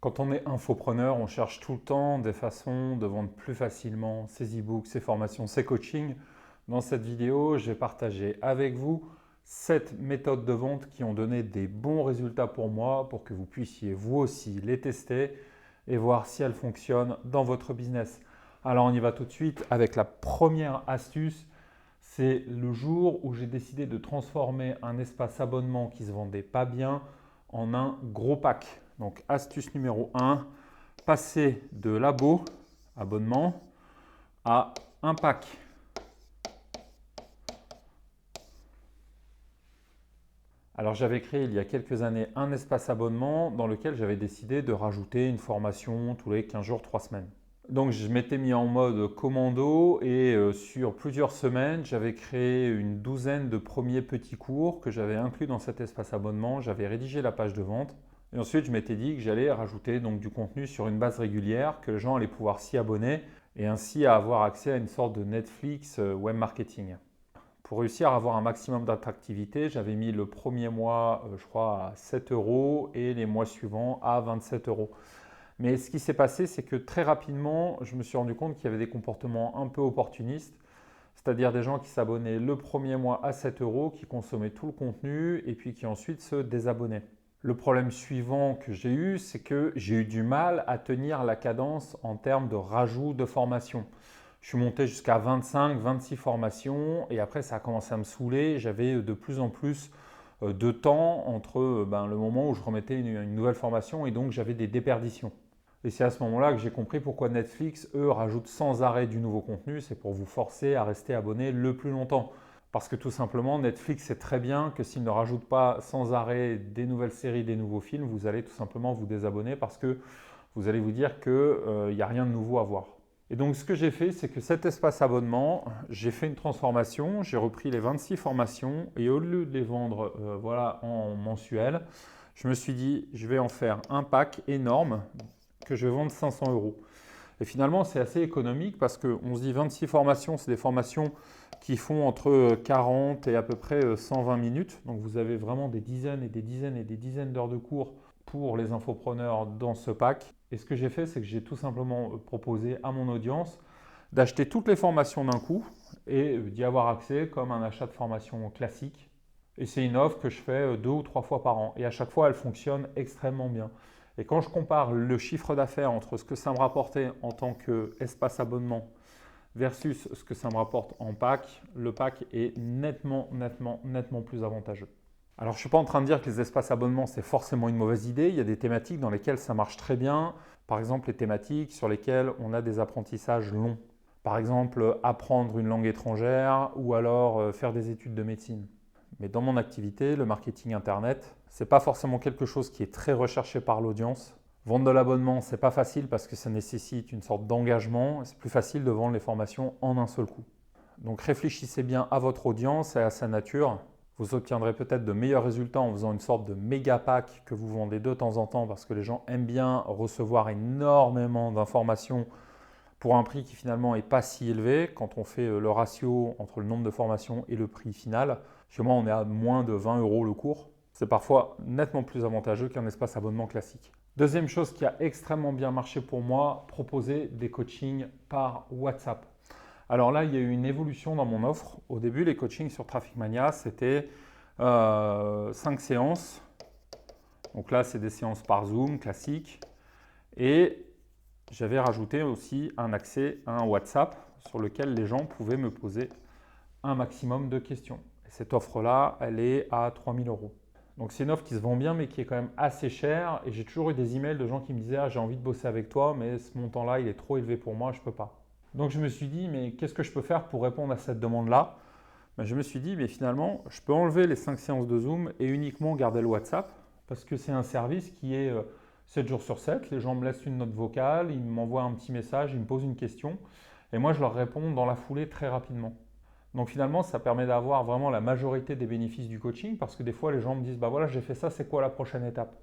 Quand on est infopreneur, on cherche tout le temps des façons de vendre plus facilement ses e-books, ses formations, ses coachings. Dans cette vidéo, je vais partager avec vous 7 méthodes de vente qui ont donné des bons résultats pour moi pour que vous puissiez vous aussi les tester et voir si elles fonctionnent dans votre business. Alors on y va tout de suite avec la première astuce. C'est le jour où j'ai décidé de transformer un espace abonnement qui ne se vendait pas bien en un gros pack. Donc astuce numéro 1, passer de l'abo, abonnement, à un pack. Alors j'avais créé il y a quelques années un espace abonnement dans lequel j'avais décidé de rajouter une formation tous les 15 jours, 3 semaines. Donc je m'étais mis en mode commando et sur plusieurs semaines, j'avais créé une douzaine de premiers petits cours que j'avais inclus dans cet espace abonnement. J'avais rédigé la page de vente et ensuite je m'étais dit que j'allais rajouter donc du contenu sur une base régulière, que les gens allaient pouvoir s'y abonner et ainsi avoir accès à une sorte de Netflix web marketing. Pour réussir à avoir un maximum d'attractivité, j'avais mis le premier mois, je crois, à 7 euros et les mois suivants à 27 euros. Mais ce qui s'est passé, c'est que très rapidement, je me suis rendu compte qu'il y avait des comportements un peu opportunistes, c'est-à-dire des gens qui s'abonnaient le premier mois à 7 euros, qui consommaient tout le contenu et puis qui ensuite se désabonnaient. Le problème suivant que j'ai eu, c'est que j'ai eu du mal à tenir la cadence en termes de rajout de formation. Je suis monté jusqu'à 25, 26 formations et après ça a commencé à me saouler. J'avais de plus en plus de temps entre le moment où je remettais une nouvelle formation et donc j'avais des déperditions. Et c'est à ce moment-là que j'ai compris pourquoi Netflix, eux, rajoutent sans arrêt du nouveau contenu. C'est pour vous forcer à rester abonné le plus longtemps. Parce que tout simplement, Netflix sait très bien que s'il ne rajoute pas sans arrêt des nouvelles séries, des nouveaux films, vous allez tout simplement vous désabonner parce que vous allez vous dire qu'il n'y a rien de nouveau à voir. Et donc ce que j'ai fait, c'est que cet espace abonnement, j'ai fait une transformation, j'ai repris les 26 formations et au lieu de les vendre en mensuel, je me suis dit, je vais en faire un pack énorme que je vais vendre 500 euros. Et finalement, c'est assez économique parce qu'on se dit 26 formations, c'est des formations qui font entre 40 et à peu près 120 minutes. Donc vous avez vraiment des dizaines et des dizaines et des dizaines d'heures de cours pour les infopreneurs dans ce pack. Et ce que j'ai fait, c'est que j'ai tout simplement proposé à mon audience d'acheter toutes les formations d'un coup et d'y avoir accès comme un achat de formation classique. Et c'est une offre que je fais 2 ou 3 fois par an. Et à chaque fois, elle fonctionne extrêmement bien. Et quand je compare le chiffre d'affaires entre ce que ça me rapportait en tant qu'espace abonnement versus ce que ça me rapporte en pack, le pack est nettement plus avantageux. Alors, je ne suis pas en train de dire que les espaces abonnements, c'est forcément une mauvaise idée. Il y a des thématiques dans lesquelles ça marche très bien. Par exemple, les thématiques sur lesquelles on a des apprentissages longs. Par exemple, apprendre une langue étrangère ou alors faire des études de médecine. Mais dans mon activité, le marketing Internet, ce n'est pas forcément quelque chose qui est très recherché par l'audience. Vendre de l'abonnement, ce n'est pas facile parce que ça nécessite une sorte d'engagement. C'est plus facile de vendre les formations en un seul coup. Donc réfléchissez bien à votre audience et à sa nature. Vous obtiendrez peut-être de meilleurs résultats en faisant une sorte de méga pack que vous vendez de temps en temps parce que les gens aiment bien recevoir énormément d'informations pour un prix qui finalement n'est pas si élevé. Quand on fait le ratio entre le nombre de formations et le prix final, chez moi on est à moins de 20 euros le cours. C'est parfois nettement plus avantageux qu'un espace abonnement classique. Deuxième chose qui a extrêmement bien marché pour moi, proposer des coachings par WhatsApp. Alors là, il y a eu une évolution dans mon offre. Au début, les coachings sur Traffic Mania, c'était 5 séances. Donc là, c'est des séances par Zoom classiques. Et j'avais rajouté aussi un accès à un WhatsApp sur lequel les gens pouvaient me poser un maximum de questions. Et cette offre-là, elle est à 3 000 euros. Donc c'est une offre qui se vend bien, mais qui est quand même assez chère. Et j'ai toujours eu des emails de gens qui me disaient « Ah, j'ai envie de bosser avec toi, mais ce montant-là, il est trop élevé pour moi, je ne peux pas. » Donc je me suis dit, mais qu'est-ce que je peux faire pour répondre à cette demande-là? Je me suis dit, mais finalement, je peux enlever les 5 séances de Zoom et uniquement garder le WhatsApp parce que c'est un service qui est 7 jours sur 7. Les gens me laissent une note vocale, ils m'envoient un petit message, ils me posent une question et moi je leur réponds dans la foulée très rapidement. Donc finalement, ça permet d'avoir vraiment la majorité des bénéfices du coaching parce que des fois, les gens me disent, bah voilà, j'ai fait ça, c'est quoi la prochaine étape?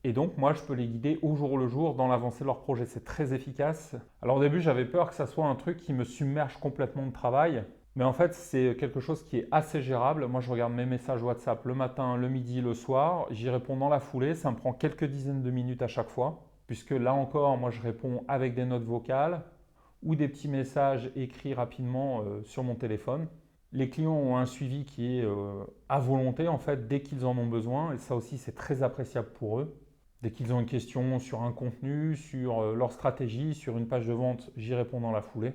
Et donc, moi, je peux les guider au jour le jour dans l'avancée de leur projet. C'est très efficace. Alors au début, j'avais peur que ça soit un truc qui me submerge complètement de travail. Mais en fait, c'est quelque chose qui est assez gérable. Moi, je regarde mes messages WhatsApp le matin, le midi, le soir. J'y réponds dans la foulée. Ça me prend quelques dizaines de minutes à chaque fois. puisque là encore, moi je réponds avec des notes vocales ou des petits messages écrits rapidement sur mon téléphone. Les clients ont un suivi qui est à volonté en fait dès qu'ils en ont besoin, et ça aussi c'est très appréciable pour eux. Dès qu'ils ont une question sur un contenu, sur leur stratégie, sur une page de vente, j'y réponds dans la foulée.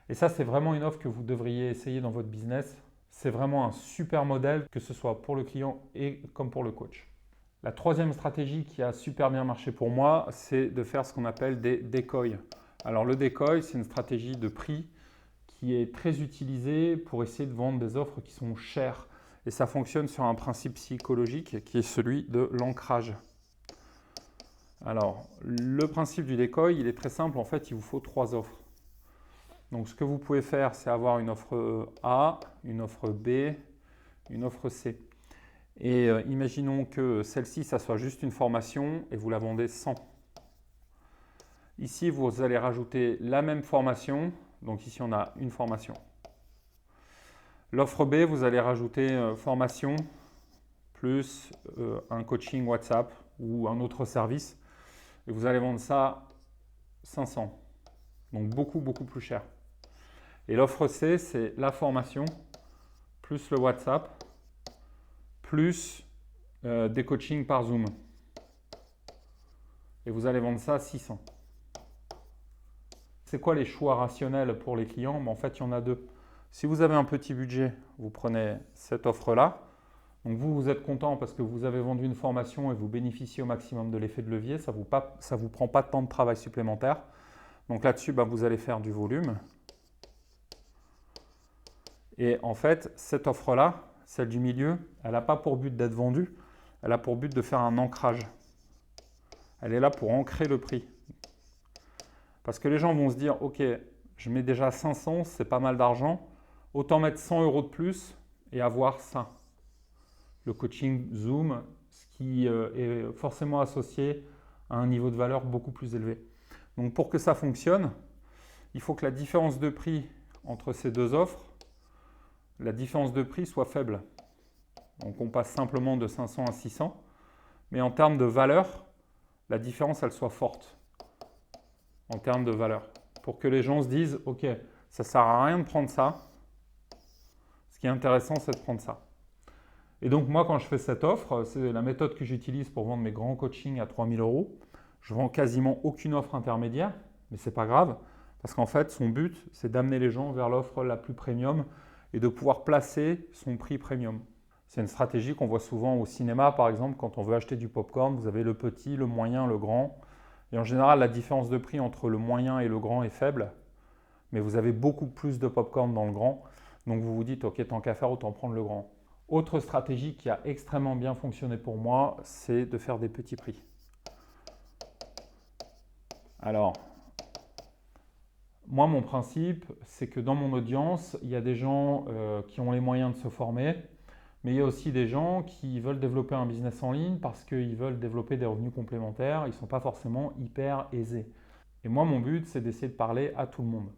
Et ça, c'est vraiment une offre que vous devriez essayer dans votre business. C'est vraiment un super modèle, que ce soit pour le client et comme pour le coach. La troisième stratégie qui a super bien marché pour moi, c'est de faire ce qu'on appelle des decoys. Alors le decoy, c'est une stratégie de prix qui est très utilisée pour essayer de vendre des offres qui sont chères. Et ça fonctionne sur un principe psychologique qui est celui de l'ancrage. Alors, le principe du decoy, il est très simple. En fait, il vous faut 3 offres. Donc, ce que vous pouvez faire, c'est avoir une offre A, une offre B, une offre C. Et imaginons que celle-ci, ça soit juste une formation et vous la vendez 100. Ici, vous allez rajouter la même formation. Donc ici, on a une formation. L'offre B, vous allez rajouter formation plus un coaching WhatsApp ou un autre service. Et vous allez vendre ça 500. Donc beaucoup, beaucoup plus cher. Et l'offre C, c'est la formation plus le WhatsApp plus des coachings par Zoom. Et vous allez vendre ça 600. C'est quoi les choix rationnels pour les clients? En fait, il y en a 2. Si vous avez un petit budget, vous prenez cette offre-là. Donc vous êtes content parce que vous avez vendu une formation et vous bénéficiez au maximum de l'effet de levier. Ça ne vous prend pas de temps de travail supplémentaire. Donc là-dessus, vous allez faire du volume. Et en fait, cette offre-là, celle du milieu, elle n'a pas pour but d'être vendue. Elle a pour but de faire un ancrage. Elle est là pour ancrer le prix. Parce que les gens vont se dire, ok, je mets déjà 500, c'est pas mal d'argent. Autant mettre 100 € de plus et avoir ça. Le coaching Zoom, ce qui est forcément associé à un niveau de valeur beaucoup plus élevé. Donc pour que ça fonctionne, il faut que la différence de prix entre ces 2 offres, la différence de prix soit faible. Donc on passe simplement de 500 à 600. Mais en termes de valeur, la différence, elle soit forte. En termes de valeur. Pour que les gens se disent, ok, ça ne sert à rien de prendre ça. Ce qui est intéressant, c'est de prendre ça. Et donc moi, quand je fais cette offre, c'est la méthode que j'utilise pour vendre mes grands coachings à 3000 €. Je vends quasiment aucune offre intermédiaire, mais ce n'est pas grave, parce qu'en fait, son but, c'est d'amener les gens vers l'offre la plus premium et de pouvoir placer son prix premium. C'est une stratégie qu'on voit souvent au cinéma, par exemple, quand on veut acheter du popcorn, vous avez le petit, le moyen, le grand. Et en général, la différence de prix entre le moyen et le grand est faible, mais vous avez beaucoup plus de popcorn dans le grand. Donc vous vous dites, ok, tant qu'à faire, autant prendre le grand. Autre stratégie qui a extrêmement bien fonctionné pour moi, c'est de faire des petits prix. Alors, moi, mon principe, c'est que dans mon audience, il y a des gens qui ont les moyens de se former, mais il y a aussi des gens qui veulent développer un business en ligne parce qu'ils veulent développer des revenus complémentaires. Ils ne sont pas forcément hyper aisés. Et moi, mon but, c'est d'essayer de parler à tout le monde.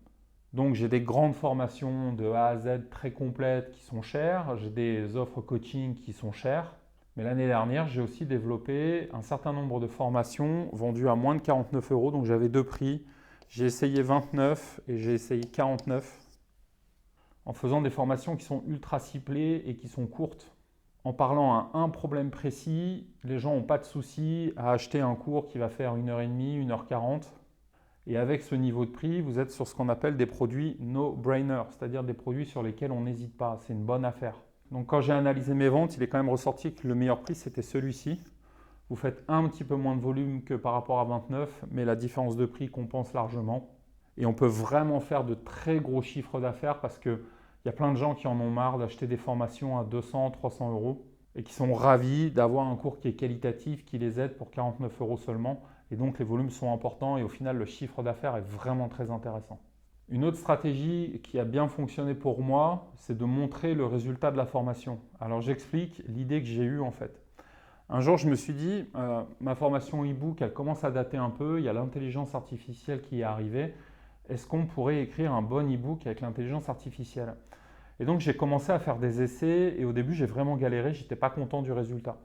Donc, j'ai des grandes formations de A à Z très complètes qui sont chères. J'ai des offres coaching qui sont chères. Mais l'année dernière, j'ai aussi développé un certain nombre de formations vendues à moins de 49 €. Donc, j'avais 2 prix. J'ai essayé 29 et j'ai essayé 49 en faisant des formations qui sont ultra ciblées et qui sont courtes. En parlant à un problème précis, les gens n'ont pas de souci à acheter un cours qui va faire 1h30, 1h40. Et avec ce niveau de prix, vous êtes sur ce qu'on appelle des produits no-brainer, c'est-à-dire des produits sur lesquels on n'hésite pas. C'est une bonne affaire. Donc quand j'ai analysé mes ventes, il est quand même ressorti que le meilleur prix, c'était celui-ci. Vous faites un petit peu moins de volume que par rapport à 29, mais la différence de prix compense largement. Et on peut vraiment faire de très gros chiffres d'affaires parce qu'il y a plein de gens qui en ont marre d'acheter des formations à 200, 300 € et qui sont ravis d'avoir un cours qui est qualitatif, qui les aide pour 49 € seulement. Et donc les volumes sont importants et au final, le chiffre d'affaires est vraiment très intéressant. Une autre stratégie qui a bien fonctionné pour moi, c'est de montrer le résultat de la formation. Alors j'explique l'idée que j'ai eue en fait. Un jour, je me suis dit, ma formation e-book, elle commence à dater un peu, il y a l'intelligence artificielle qui est arrivée. Est-ce qu'on pourrait écrire un bon e-book avec l'intelligence artificielle? Et donc j'ai commencé à faire des essais et au début, j'ai vraiment galéré, je n'étais pas content du résultat.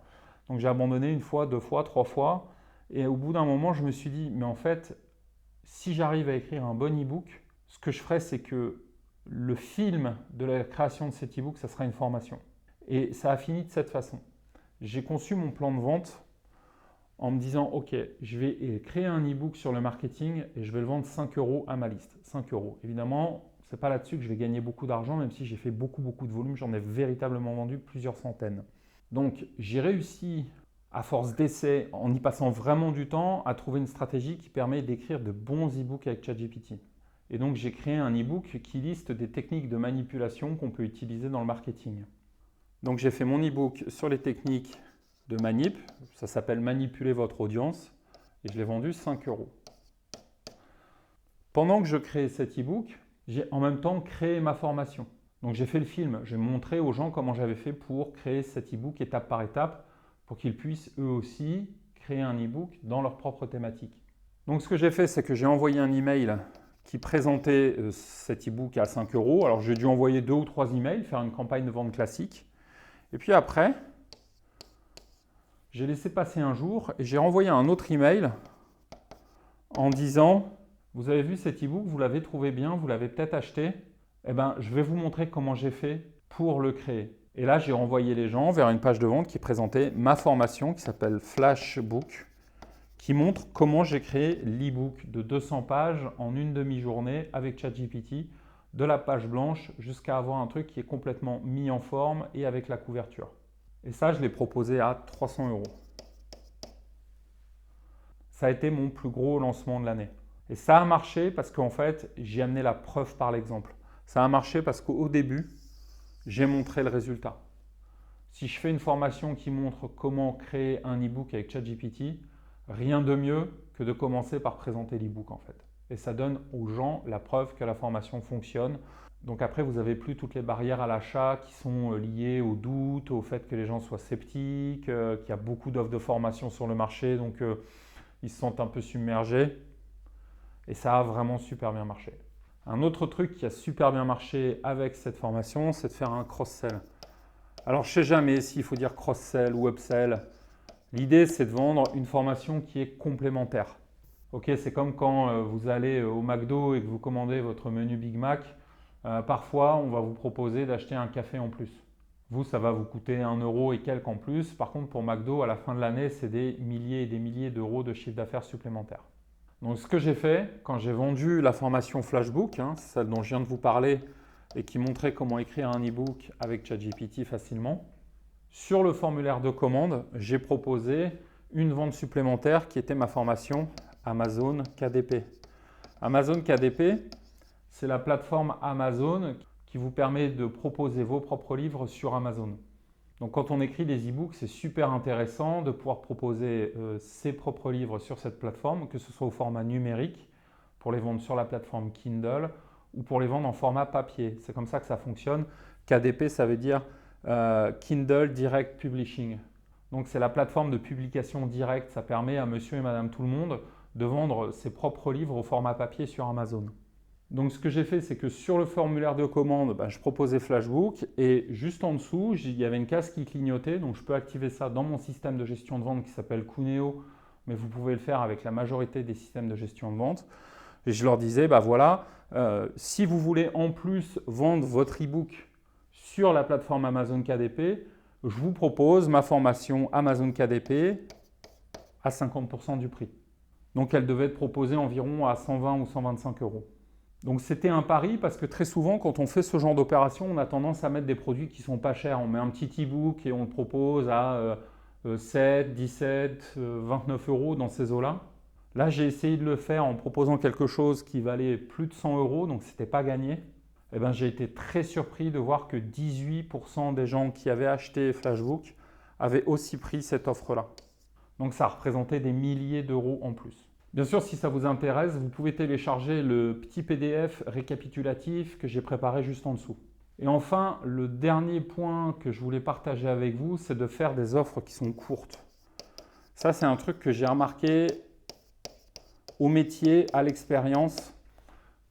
Donc j'ai abandonné 1 fois, 2 fois, 3 fois. Et au bout d'un moment, je me suis dit, mais en fait, si j'arrive à écrire un bon e-book, ce que je ferai, c'est que le film de la création de cet e-book, ça sera une formation. Et ça a fini de cette façon. J'ai conçu mon plan de vente en me disant, OK, je vais créer un e-book sur le marketing et je vais le vendre 5 € à ma liste. 5 €. Évidemment, ce n'est pas là-dessus que je vais gagner beaucoup d'argent, même si j'ai fait beaucoup de volume. J'en ai véritablement vendu plusieurs centaines. Donc, j'ai réussi, à force d'essais, en y passant vraiment du temps, à trouver une stratégie qui permet d'écrire de bons e-books avec ChatGPT. Et donc, j'ai créé un e-book qui liste des techniques de manipulation qu'on peut utiliser dans le marketing. Donc, j'ai fait mon e-book sur les techniques de manip. Ça s'appelle Manipuler votre audience. Et je l'ai vendu 5 €. Pendant que je créais cet e-book, j'ai en même temps créé ma formation. Donc, j'ai fait le film. J'ai montré aux gens comment j'avais fait pour créer cet e-book étape par étape pour qu'ils puissent eux aussi créer un e-book dans leur propre thématique. Donc, ce que j'ai fait, c'est que j'ai envoyé un email qui présentait cet e-book à 5 €. Alors, j'ai dû envoyer 2 ou 3 emails, faire une campagne de vente classique. Et puis après, j'ai laissé passer un jour et j'ai renvoyé un autre email en disant « Vous avez vu cet e-book, vous l'avez trouvé bien, vous l'avez peut-être acheté. Eh bien, je vais vous montrer comment j'ai fait pour le créer. » Et là, j'ai renvoyé les gens vers une page de vente qui présentait ma formation qui s'appelle Flashbook, qui montre comment j'ai créé l'e-book de 200 pages en une demi-journée avec ChatGPT, de la page blanche jusqu'à avoir un truc qui est complètement mis en forme et avec la couverture. Et ça, je l'ai proposé à 300 €. Ça a été mon plus gros lancement de l'année. Et ça a marché parce qu'en fait, j'ai amené la preuve par l'exemple. Ça a marché parce qu'au début, j'ai montré le résultat. Si je fais une formation qui montre comment créer un e-book avec ChatGPT, rien de mieux que de commencer par présenter l'e-book en fait. Et ça donne aux gens la preuve que la formation fonctionne. Donc après, vous n'avez plus toutes les barrières à l'achat qui sont liées au doute, au fait que les gens soient sceptiques, qu'il y a beaucoup d'offres de formation sur le marché, donc ils se sentent un peu submergés. Et ça a vraiment super bien marché. Un autre truc qui a super bien marché avec cette formation, c'est de faire un cross-sell. Alors, je ne sais jamais s'il faut dire cross-sell ou upsell. L'idée, c'est de vendre une formation qui est complémentaire. Ok, c'est comme quand vous allez au McDo et que vous commandez votre menu Big Mac. Parfois, on va vous proposer d'acheter un café en plus. Vous, ça va vous coûter 1 € et quelques en plus. Par contre, pour McDo, à la fin de l'année, c'est des milliers et des milliers d'euros de chiffre d'affaires supplémentaire. Donc, ce que j'ai fait, quand j'ai vendu la formation Flashbook, celle dont je viens de vous parler et qui montrait comment écrire un e-book avec ChatGPT facilement, sur le formulaire de commande, j'ai proposé une vente supplémentaire qui était ma formation Amazon KDP. Amazon KDP, c'est la plateforme Amazon qui vous permet de proposer vos propres livres sur Amazon. Donc quand on écrit des e-books, c'est super intéressant de pouvoir proposer ses propres livres sur cette plateforme, que ce soit au format numérique, pour les vendre sur la plateforme Kindle, ou pour les vendre en format papier. C'est comme ça que ça fonctionne. KDP, ça veut dire Kindle Direct Publishing. Donc c'est la plateforme de publication directe. Ça permet à monsieur et madame tout le monde de vendre ses propres livres au format papier sur Amazon. Donc ce que j'ai fait, c'est que sur le formulaire de commande, je proposais Flashbook et juste en dessous, il y avait une case qui clignotait. Donc je peux activer ça dans mon système de gestion de vente qui s'appelle Cuneo, mais vous pouvez le faire avec la majorité des systèmes de gestion de vente. Et je leur disais, voilà, si vous voulez en plus vendre votre e-book sur la plateforme Amazon KDP, je vous propose ma formation Amazon KDP à 50% du prix. Donc elle devait être proposée environ à 120 ou 125 €. Donc c'était un pari parce que très souvent quand on fait ce genre d'opération, on a tendance à mettre des produits qui ne sont pas chers. On met un petit e-book et on le propose à 7, 17, 29 € dans ces eaux-là. Là, j'ai essayé de le faire en proposant quelque chose qui valait plus de 100 €, donc ce n'était pas gagné. J'ai été très surpris de voir que 18% des gens qui avaient acheté Flashbook avaient aussi pris cette offre-là. Donc ça représentait des milliers d'euros en plus. Bien sûr, si ça vous intéresse, vous pouvez télécharger le petit PDF récapitulatif que j'ai préparé juste en dessous. Et enfin, le dernier point que je voulais partager avec vous, c'est de faire des offres qui sont courtes. Ça, c'est un truc que j'ai remarqué au métier, à l'expérience.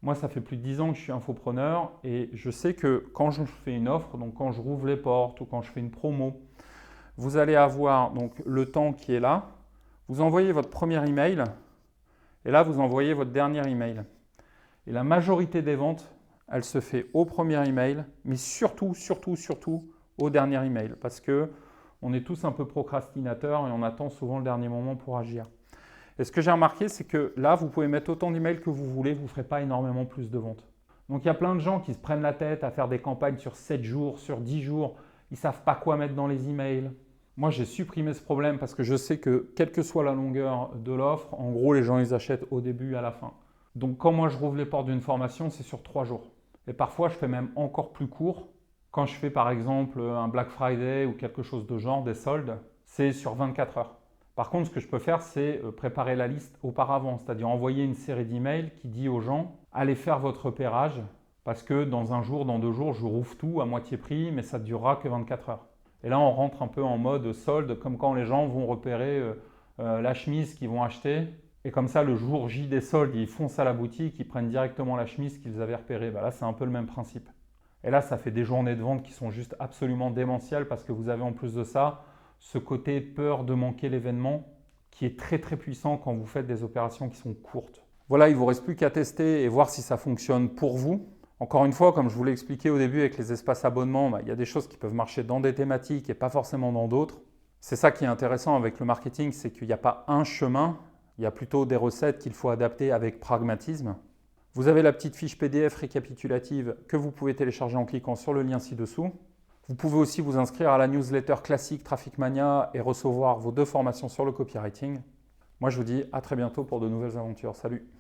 Moi, ça fait plus de 10 ans que je suis infopreneur et je sais que quand je fais une offre, donc quand je rouvre les portes ou quand je fais une promo, vous allez avoir donc le temps qui est là, Vous envoyez votre premier email et là, vous envoyez votre dernier email. Et la majorité des ventes, elle se fait au premier email, mais surtout au dernier email parce que on est tous un peu procrastinateurs et on attend souvent le dernier moment pour agir. Et ce que j'ai remarqué, c'est que là, vous pouvez mettre autant d'emails que vous voulez, vous ne ferez pas énormément plus de ventes. Donc il y a plein de gens qui se prennent la tête à faire des campagnes sur 7 jours, sur 10 jours, ils ne savent pas quoi mettre dans les emails. Moi, j'ai supprimé ce problème parce que je sais que quelle que soit la longueur de l'offre, en gros, les gens, ils achètent au début et à la fin. Donc quand moi, je rouvre les portes d'une formation, c'est sur 3 jours. Et parfois, je fais même encore plus court. Quand je fais par exemple un Black Friday ou quelque chose de genre, des soldes, c'est sur 24 heures. Par contre, ce que je peux faire, c'est préparer la liste auparavant, c'est-à-dire envoyer une série d'emails qui dit aux gens « Allez faire votre repérage parce que dans un jour, dans 2 jours, je rouvre tout à moitié prix, mais ça ne durera que 24 heures. » Et là, on rentre un peu en mode solde, comme quand les gens vont repérer la chemise qu'ils vont acheter. Et comme ça, le jour J des soldes, ils foncent à la boutique, ils prennent directement la chemise qu'ils avaient repérée. Là, c'est un peu le même principe. Et là, ça fait des journées de vente qui sont juste absolument démentielles parce que vous avez en plus de ça ce côté peur de manquer l'événement qui est très très puissant quand vous faites des opérations qui sont courtes. Voilà, il ne vous reste plus qu'à tester et voir si ça fonctionne pour vous. Encore une fois, comme je vous l'ai expliqué au début avec les espaces abonnements, il y a des choses qui peuvent marcher dans des thématiques et pas forcément dans d'autres. C'est ça qui est intéressant avec le marketing, c'est qu'il n'y a pas un chemin, il y a plutôt des recettes qu'il faut adapter avec pragmatisme. Vous avez la petite fiche PDF récapitulative que vous pouvez télécharger en cliquant sur le lien ci-dessous. Vous pouvez aussi vous inscrire à la newsletter classique Traffic Mania et recevoir vos 2 formations sur le copywriting. Moi, je vous dis à très bientôt pour de nouvelles aventures. Salut!